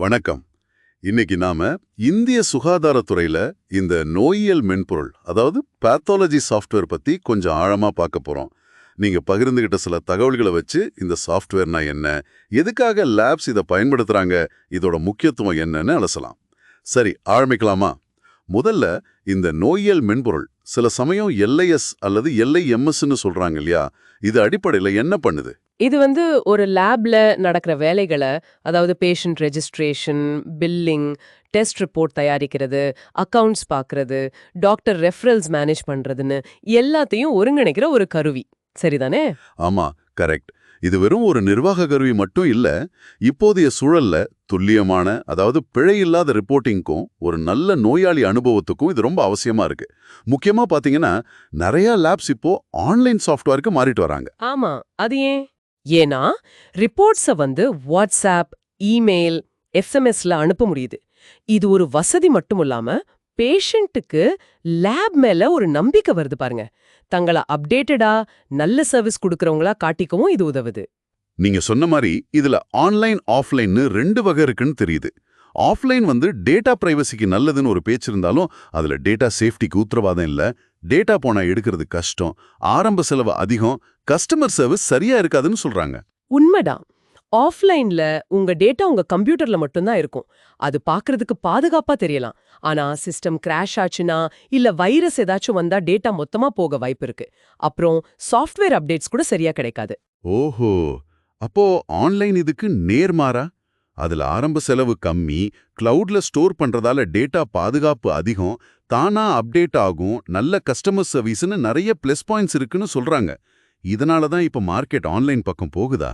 வணக்கம். இன்னைக்கு நாம இந்திய சுகாதாரத்துறையில இந்த நோயியல் மென்பொருள், அதாவது பேத்தாலஜி சாஃப்ட்வேர் பத்தி கொஞ்சம் ஆழமா பார்க்க போறோம். நீங்க பகிர்ந்துகிட்ட சில தகவல்களை வச்சு இந்த சாஃப்ட்வேர்னா என்ன, எதுக்காக லேப்ஸ் இதை பயன்படுத்துறாங்க, இதோட முக்கியத்துவம் என்னன்னு அலசலாம். சரி, ஆரம்பிக்கலாமா? முதல்ல இந்த நோயியல் மென்பொருள் சில சமயம் எல்ஐஎஸ் அல்லது எல்ஐஎம்எஸ்ன்னு சொல்றாங்க இல்லையா? இது அடிப்படையில் என்ன பண்ணுது? இது ஒரு லேப்ல நடக்கிற வேலைகளை, அதாவது patient registration, billing, test report தயாரிக்கிறது, அக்கவுண்ட்ஸ் பார்க்கறது, டாக்டர் ரெஃபரல்ஸ் மேனேஜ் பண்றதுன்னு எல்லாத்தையும் ஒருங்கிணைக்கிற ஒரு கருவி. சரிதானே? ஆமா, கரெக்ட். இது வெறும் ஒரு நிர்வாக கருவி மட்டும் இல்ல. இப்போதைய சூழல்ல துல்லியமான, அதாவது பிழையில்லாத ரிப்போர்ட்டிங்க்கும் ஒரு நல்ல நோயாளி அனுபவத்துக்கும் இது ரொம்ப அவசியமா இருக்கு. முக்கியமா பாத்தீங்கன்னா நிறைய லேப்ஸ் இப்போ ஆன்லைன் சாஃப்ட்வேருக்கு மாறிட்டு வராங்க. ஆமா, அது ஏன்? ஏன்னா ரிப்போர்ட்ஸை வாட்ஸ்ஆப், இமெயில், எஸ்எம்எஸ்ல அனுப்ப முடியுது. இது ஒரு வசதி மட்டும் இல்லாம பேஷண்ட்டுக்கு லேப் மேல ஒரு நம்பிக்கை வருது பாருங்க. தங்களை அப்டேட்டடா நல்ல சர்வீஸ் கொடுக்கறவங்களா காட்டிக்கவும் இது உதவுது. நீங்க சொன்ன மாதிரி இதுல ஆன்லைன் ஆஃப்லைன்னு ரெண்டு வகை இருக்குன்னு தெரியுது. ஆஃப்லைன் டேட்டா பிரைவசிக்கு நல்லதுன்னு ஒரு பேச்சு இருந்தாலும் அதுல டேட்டா சேஃப்டிக்கு உத்தரவாதம் இல்ல, டேட்டா போனா எடுக்கிறது கஷ்டம், ஆரம்ப செலவு அதிகம், கஸ்டமர் சர்வீஸ் சரியா இருக்காதுன்னு சொல்றாங்க. உண்மைதான். ஆஃப்லைன்ல உங்க டேட்டா உங்க கம்ப்யூட்டர்ல மட்டும்தான் இருக்கும். அது பார்க்கறதுக்கு பாதுகாப்பா தெரியலாம். ஆனா சிஸ்டம் கிராஷ் ஆச்சுன்னா இல்ல வைரஸ் ஏதாச்சும் வந்தா டேட்டா மொத்தமா போக வாய்ப்பு இருக்கு. அப்புறம் சாஃப்ட்வேர் அப்டேட்ஸ் கூட சரியா கிடைக்காது. ஓஹோ, அப்போ ஆன்லைன் இதுக்கு நேர்மாறா? அதுல ஆரம்ப செலவு கம்மி, கிளவுட்ல ஸ்டோர் பண்றதால டேட்டா பாதுகாப்பு அதிகம், தானா அப்டேட் ஆகும், நல்ல கஸ்டமர் சர்வீஸ்னு நிறைய பிளஸ் பாயிண்ட்ஸ் இருக்குன்னு சொல்றாங்க. இதனால தான் இப்ப மார்க்கெட் ஆன்லைன் பக்கம் போகுதா?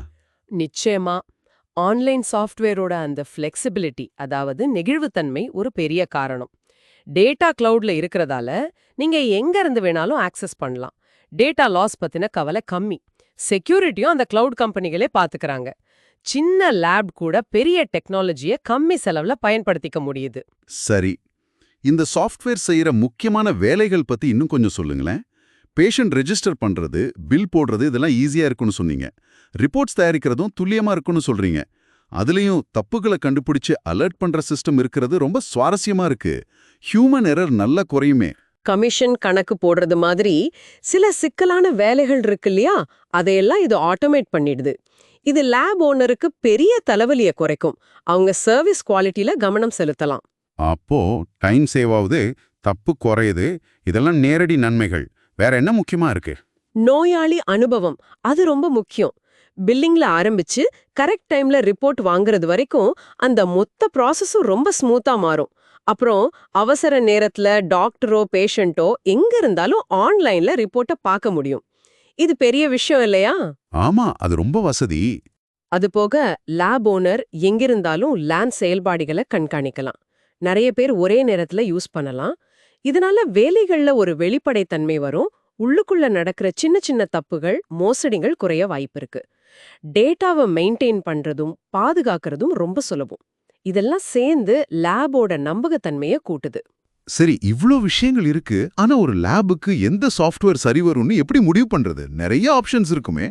நிச்சயமா. ஆன்லைன் சாஃப்ட்வேரோட அந்த ஃப்ளெக்சிபிலிட்டி, அதாவது நெகிழ்வுத்தன்மை ஒரு பெரிய காரணம். டேட்டா கிளவுட்ல இருக்கிறதால நீங்க எங்க இருந்து வேணாலும் ஆக்சஸ் பண்ணலாம். டேட்டா லாஸ் பத்தின கவலை கம்மி. செக்யூரிட்டியும் அந்த கிளவுட் கம்பெனிகளே பாத்துக்கறாங்க. சின்ன லேப் கூட பெரிய டெக்னாலஜியை கம்மி செலவுல பயன்படுத்திக்க முடியுது. சரி, இந்த சாஃப்ட்வேர் செய்யற முக்கியமான வேலைகள் பத்தி இன்னும் கொஞ்சம் சொல்லுங்களேன். பேஷண்ட் ரெஜிஸ்டர் பண்றது, பில் போடுறது இதெல்லாம் ஈஸியா இருக்குன்னு சொன்னீங்க. ரிப்போர்ட்ஸ் தயாரிக்கிறதும் துல்லியமா இருக்குன்னு சொல்றீங்க. அதுலயும் தப்புகளை கண்டுபிடிச்சு அலர்ட் பண்ற சிஸ்டம் இருக்கிறது ரொம்ப சுவாரஸ்யமா இருக்கு. ஹியூமன் எரர் நல்லா குறையுமே. கமிஷன் கணக்கு போடுறது மாதிரி சில சிக்கலான வேலைகள் இருக்கு இல்லையா, அதையெல்லாம் இது ஆட்டோமேட் பண்ணிடுது. இது லேப் ஓனருக்கு பெரிய தலைவலியை குறைக்கும். அவங்க சர்வீஸ் குவாலிட்டியில கவனம் செலுத்தலாம். அப்போ டைம் சேவ் ஆகுது, தப்பு குறையுது, இதெல்லாம் நேரடி நன்மைகள். வேற என்ன முக்கியமா இருக்கு? நோயாளி அனுபவம், அது ரொம்ப முக்கியம். பில்லிங்ல ஆரம்பிச்சு கரெக்ட் டைம்ல ரிப்போர்ட் வாங்குறது வரைக்கும் அந்த மொத்த ப்ராசஸும் ரொம்ப ஸ்மூத்தா மாறும். அப்புறம் அவசர நேரத்துல டாக்டரோ பேஷண்டோ எங்க இருந்தாலும் ஆன்லைன்ல ரிப்போர்ட்டை பார்க்க முடியும். இது பெரிய விஷயம் இல்லையா? ஆமா, அது ரொம்ப வசதி. அதுபோக லேப் ஓனர் எங்கிருந்தாலும் லேன் செயல்பாடுகளை கண்காணிக்கலாம். நிறைய பேர் ஒரே நேரத்துல யூஸ் பண்ணலாம். இதனால வேலைகள்ல ஒரு வெளிப்படைத்தன்மை வரும். உள்ளுக்குள்ள நடக்கிற சின்ன சின்ன தப்புகள், மோசடிகள் குறைய வாய்ப்பு இருக்கு. டேட்டாவை மெயின்டைன் பண்றதும் பாதுகாக்கிறதும் ரொம்ப சுலபம். இதெல்லாம் சேர்ந்து லேபோட நம்பகத்தன்மையை கூட்டுது. சரி, இவ்ளோ விஷயங்கள் இருக்கு. ஆனா ஒரு லேபுக்கு எந்த சாஃப்ட்வேர் சரி வரும்னு எப்படி முடிவு பண்றது? நிறைய ஆப்ஷன்ஸ் இருக்குமே.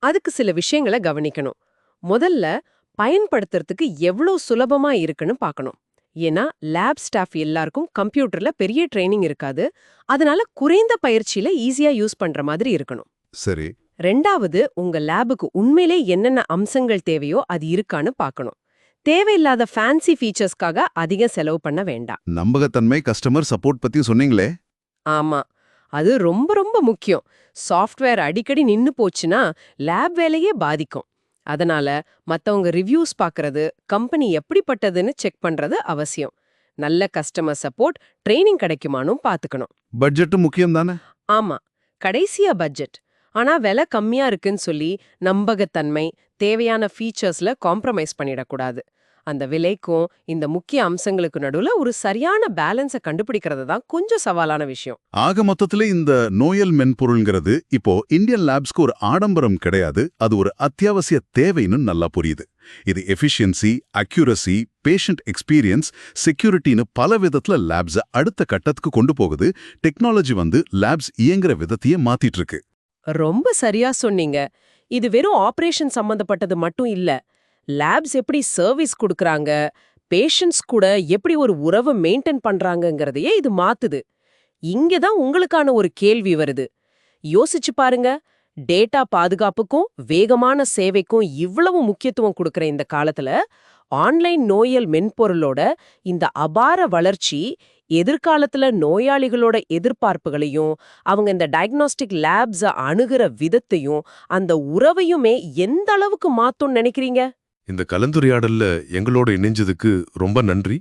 அதுக்கு சில விஷயங்களை கவனிக்கணும். முதல்ல பயன்படுத்துறதுக்கு எவ்வளவு சுலபமா இருக்குன்னு பார்க்கணும். ஏன்னா லேப் ஸ்டாஃப் எல்லாருக்கும் கம்ப்யூட்டர்ல பெரிய ட்ரைனிங் இருக்காது. அதனால குறைந்த பயிற்சியில ஈஸியா யூஸ் பண்ற மாதிரி இருக்கணும். சரி. ரெண்டாவது, உங்க லேபுக்கு உண்மையிலே என்னென்ன அம்சங்கள் தேவையோ அது இருக்கான்னு பார்க்கணும். தேவையில்லாத ஃபேன்சி ஃபீச்சர்ஸ்க்காக அதிக செலவு பண்ண வேண்டாம். நம்பகத்தன்மை, கஸ்டமர் சப்போர்ட் பத்தி சொன்னீங்களே. ஆமா, அது ரொம்ப ரொம்ப முக்கியம். சாஃப்ட்வேர் அடிக்கடி நின்னு போச்சுன்னா லேப் வேலையே பாதிக்கும். அதனால மத்தவங்க ரிவ்யூஸ் பார்க்கறது, கம்பெனி எப்படிப்பட்டதுன்னு செக் பண்றது அவசியம். நல்ல கஸ்டமர் சப்போர்ட், ட்ரைனிங் கிடைக்குமானும் பார்த்துக்கணும். பட்ஜெட்டும் முக்கியம் தானே? ஆமா, கடைசியா பட்ஜெட். ஆனா விலை கம்மியா இருக்குன்னு சொல்லி நம்பகத்தன்மை, தேவையான ஃபீச்சர்ஸ்ல காம்ப்ரமைஸ் பண்ணிடக்கூடாது. அந்த விலைக்கும் இந்த முக்கிய அம்சங்களுக்கு நடுவுல ஒரு சரியான பேலன்ஸை கண்டுபிடிக்கிறது தான் கொஞ்சம் சவாலான விஷயம். ஆக மொத்தத்துல இந்த நோயல் மென்பொருள்ங்கிறது இப்போ இந்தியன் லேப்ஸ்க்கு ஒரு ஆடம்பரம் கிடையாது, அது ஒரு அத்தியாவசிய தேவைன்னு நல்லா புரியுது. இது எஃபிஷியன்சி, அக்யூரசி, பேஷண்ட் எக்ஸ்பீரியன்ஸ், செக்யூரிட்டின்னு பல விதத்துல லேப்ஸை அடுத்த கட்டத்துக்கு கொண்டு போகுது. டெக்னாலஜி லேப்ஸ் இயங்குற விதத்தையே மாத்திட்டு இருக்கு. ரொம்ப சரியா சொன்னீங்க. இது வெறும் ஆபரேஷன் சம்பந்தப்பட்டது மட்டும் இல்ல. லேப்ஸ் எப்படி சர்வீஸ் கொடுக்கறாங்க, பேஷண்ட்ஸ் கூட எப்படி ஒரு உறவை மெயின்டைன் பண்றாங்கங்கறதையே இது மாத்துது. இங்க தான் உங்களுக்கான ஒரு கேள்வி வருது. யோசிச்சு பாருங்க, டேட்டா பாதுகாப்புக்கும் வேகமான சேவைக்கும் இவ்வளவு முக்கியத்துவம் கொடுக்கற இந்த காலத்துல ஆன்லைன் நோயியல் மென்பொருளோட இந்த அபார வளர்ச்சி எதிர்காலத்துல நோயாளிகளோட எதிர்பார்ப்புகளையும் அவங்க இந்த டயக்னாஸ்டிக் லேப்ஸ அணுகுற விதத்தையும் அந்த உறவையுமே எந்த அளவுக்கு மாத்தும்னு நினைக்கிறீங்க? இந்த கலந்துரையாடல்ல எங்களோட இணைஞ்சதுக்கு ரொம்ப நன்றி.